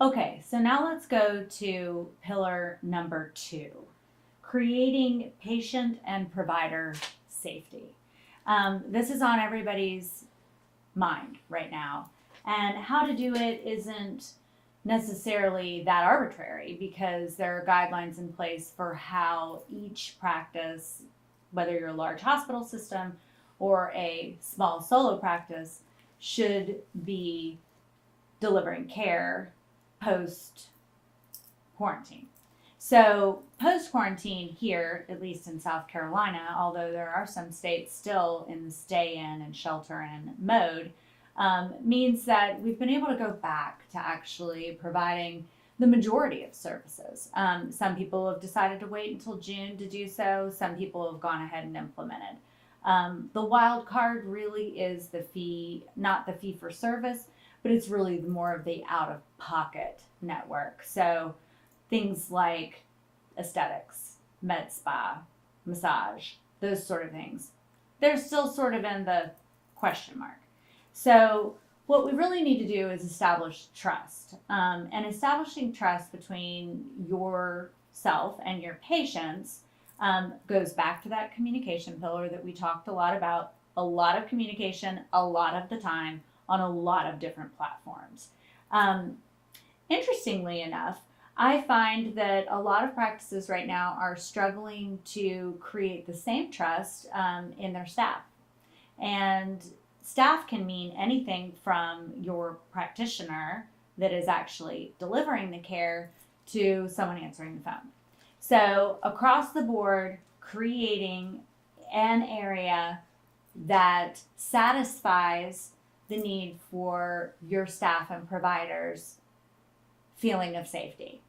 Okay, so now let's go to pillar number 2, creating patient and provider safety. This is on everybody's mind right now. And how to do it isn't necessarily that arbitrary because there are guidelines in place for how each practice, whether you're a large hospital system or a small solo practice, should be delivering care post quarantine. So, post quarantine here, at least in South Carolina, although there are some states still in the stay in and shelter in mode, means that we've been able to go back to actually providing the majority of services. Some people have decided to wait until June to do so, some people have gone ahead and implemented. The wild card really is the fee, not the fee for service, but it's really more of the out of pocket network. So, things like aesthetics, med spa, massage, those sort of things. They're still sort of in the question mark. So, what we really need to do is establish trust. And establishing trust between yourself and your patients goes back to that communication pillar that we talked a lot about. A lot of communication, a lot of the time, on a lot of different platforms. Um, Interestingly enough, I find that a lot of practices right now are struggling to create the same trust in their staff. And staff can mean anything from your practitioner that is actually delivering the care to someone answering the phone. So, across the board, creating an area that satisfies the need for your staff and providers feeling of safety.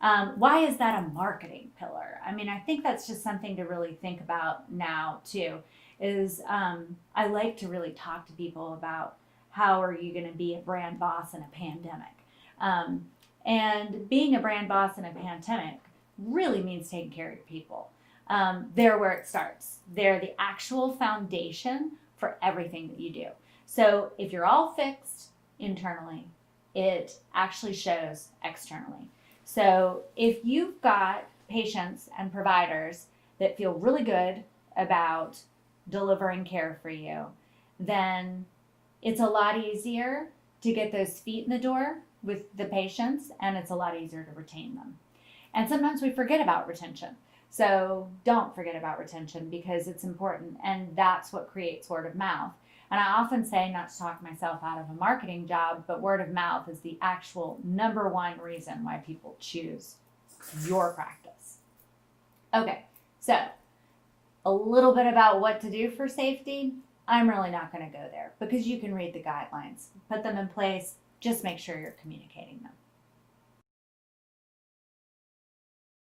Why is that a marketing pillar? I mean, I think that's just something to really think about now too. Is I like to really talk to people about how are you going to be a brand boss in a pandemic, um, and being a brand boss in a pandemic really means taking care of your people. They're where it starts. They're the actual foundation for everything that you do. So if you're all fixed internally, it actually shows externally. So if you've got patients and providers that feel really good about delivering care for you, then it's a lot easier to get those feet in the door with the patients, and it's a lot easier to retain them. And sometimes we forget about retention. So don't forget about retention because it's important, and that's what creates word of mouth. And I often say, not to talk myself out of a marketing job, but word of mouth is the actual number one reason why people choose your practice. Okay, so a little bit about what to do for safety. I'm really not going to go there because you can read the guidelines, put them in place, just make sure you're communicating them.